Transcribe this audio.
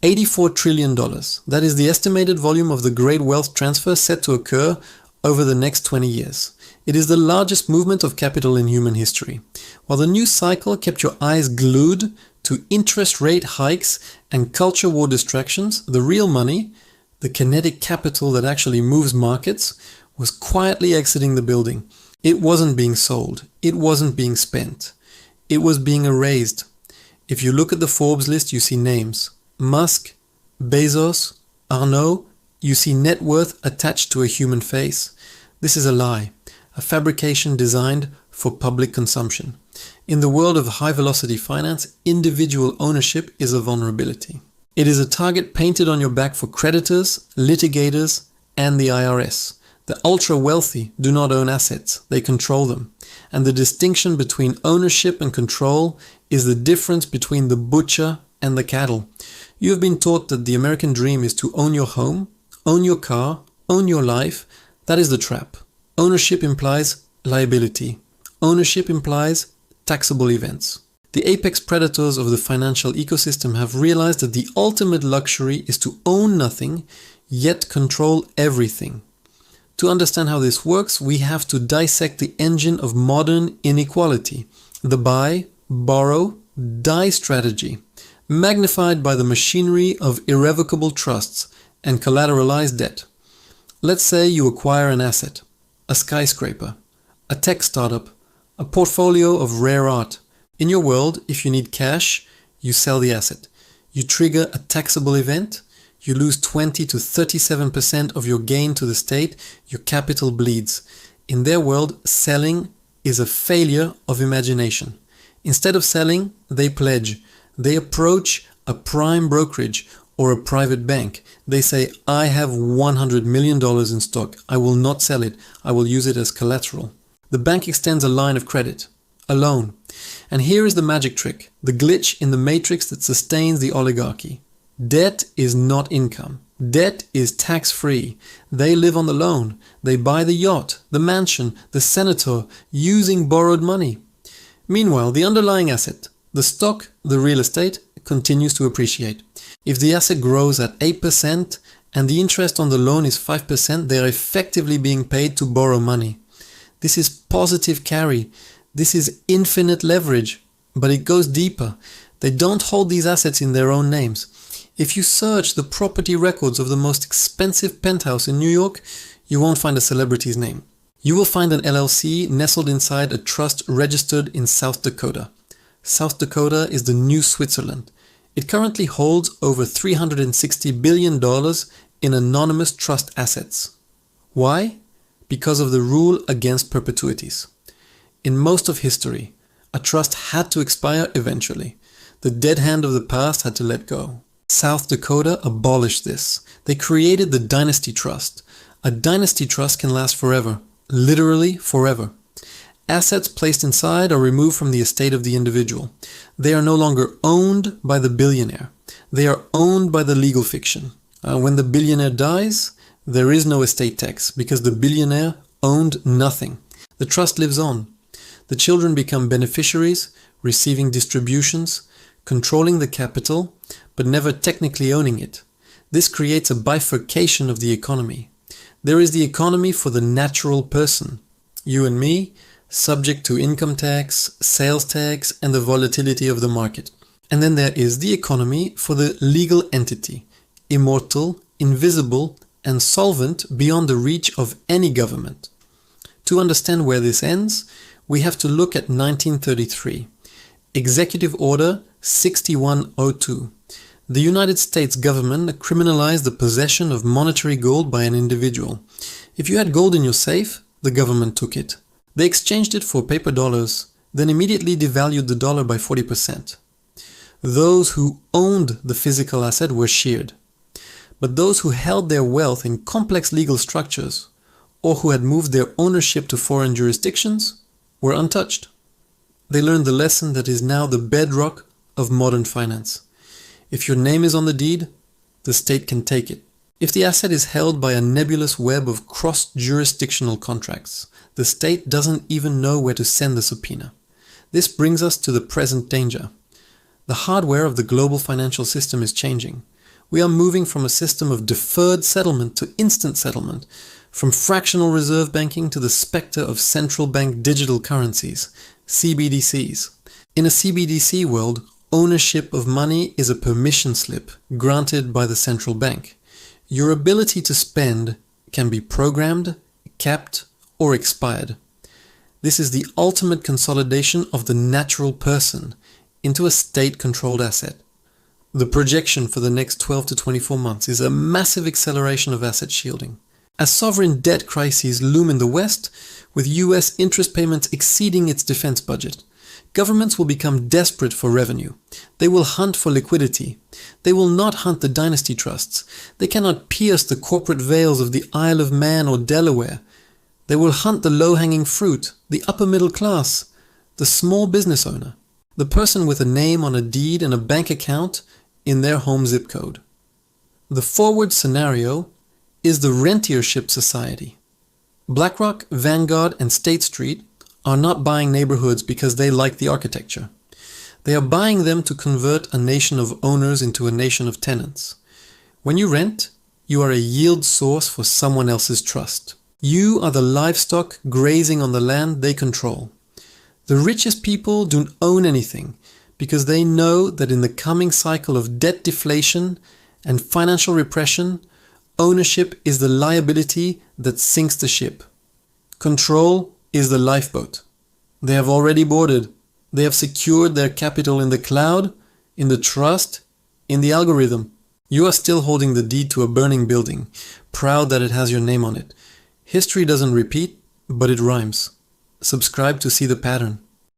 $84 trillion. That is the estimated volume of the great wealth transfer set to occur over the next 20 years. It is the largest movement of capital in human history. While the news cycle kept your eyes glued to interest rate hikes and culture war distractions, the real money, the kinetic capital that actually moves markets, was quietly exiting the building. It wasn't being sold. It wasn't being spent. It was being erased. If you look at the Forbes list, you see names. Musk, Bezos, Arnault, you see net worth attached to a human face. This is a lie, a fabrication designed for public consumption. In the world of high-velocity finance, individual ownership is a vulnerability. It is a target painted on your back for creditors, litigators, and the IRS. The ultra-wealthy do not own assets, they control them. And the distinction between ownership and control is the difference between the butcher and the cattle. You have been taught that the American dream is to own your home, own your car, own your life. That is the trap. Ownership implies liability. Ownership implies taxable events. The apex predators of the financial ecosystem have realized that the ultimate luxury is to own nothing, yet control everything. To understand how this works, we have to dissect the engine of modern inequality, the buy, borrow, die strategy, magnified by the machinery of irrevocable trusts and collateralized debt. Let's say you acquire an asset, a skyscraper, a tech startup, a portfolio of rare art. In your world, if you need cash, you sell the asset. You trigger a taxable event, you lose 20 to 37% of your gain to the state, your capital bleeds. In their world, selling is a failure of imagination. Instead of selling, they pledge. They approach a prime brokerage or a private bank. They say, I have $100 million in stock. I will not sell it. I will use it as collateral. The bank extends a line of credit, a loan. And here is the magic trick, the glitch in the matrix that sustains the oligarchy. Debt is not income. Debt is tax-free. They live on the loan. They buy the yacht, the mansion, the senator, using borrowed money. Meanwhile, the underlying asset, the stock, the real estate, continues to appreciate. If the asset grows at 8% and the interest on the loan is 5%, they are effectively being paid to borrow money. This is positive carry. This is infinite leverage, but it goes deeper. They don't hold these assets in their own names. If you search the property records of the most expensive penthouse in New York, you won't find a celebrity's name. You will find an LLC nestled inside a trust registered in South Dakota. South Dakota is the new Switzerland. It currently holds over $360 billion in anonymous trust assets. Why? Because of the rule against perpetuities. In most of history, a trust had to expire eventually. The dead hand of the past had to let go. South Dakota abolished this. They created the Dynasty Trust. A Dynasty Trust can last forever, literally forever. Assets placed inside are removed from the estate of the individual. They are no longer owned by the billionaire. They are owned by the legal fiction. When the billionaire dies, there is no estate tax because the billionaire owned nothing. The trust lives on. The children become beneficiaries, receiving distributions, controlling the capital, but never technically owning it. This creates a bifurcation of the economy. There is the economy for the natural person, you and me, subject to income tax, sales tax, and the volatility of the market. And then there is the economy for the legal entity, immortal, invisible, and solvent beyond the reach of any government. To understand where this ends, we have to look at 1933. Executive Order 6102. The United States government criminalized the possession of monetary gold by an individual. If you had gold in your safe, the government took it. They exchanged it for paper dollars, then immediately devalued the dollar by 40%. Those who owned the physical asset were sheared. But those who held their wealth in complex legal structures, or who had moved their ownership to foreign jurisdictions, were untouched. They learned the lesson that is now the bedrock of modern finance. If your name is on the deed, the state can take it. If the asset is held by a nebulous web of cross-jurisdictional contracts, the state doesn't even know where to send the subpoena. This brings us to the present danger. The hardware of the global financial system is changing. We are moving from a system of deferred settlement to instant settlement, from fractional reserve banking to the specter of Central Bank Digital Currencies, CBDCs. In a CBDC world, ownership of money is a permission slip granted by the central bank. Your ability to spend can be programmed, capped, or expired. This is the ultimate consolidation of the natural person into a state-controlled asset. The projection for the next 12 to 24 months is a massive acceleration of asset shielding. As sovereign debt crises loom in the West, with US interest payments exceeding its defense budget, governments will become desperate for revenue. They will hunt for liquidity. They will not hunt the Dynasty Trusts. They cannot pierce the corporate veils of the Isle of Man or Delaware. They will hunt the low-hanging fruit, the upper middle class, the small business owner, the person with a name on a deed and a bank account in their home zip code. The forward scenario is the rentiership society. BlackRock, Vanguard, and State Street are not buying neighborhoods because they like the architecture. They are buying them to convert a nation of owners into a nation of tenants. When you rent, you are a yield source for someone else's trust. You are the livestock grazing on the land they control. The richest people don't own anything because they know that in the coming cycle of debt deflation and financial repression, ownership is the liability that sinks the ship. Control is the lifeboat. They have already boarded. They have secured their capital in the cloud, in the trust, in the algorithm. You are still holding the deed to a burning building, proud that it has your name on it. History doesn't repeat, but it rhymes. Subscribe to see the pattern.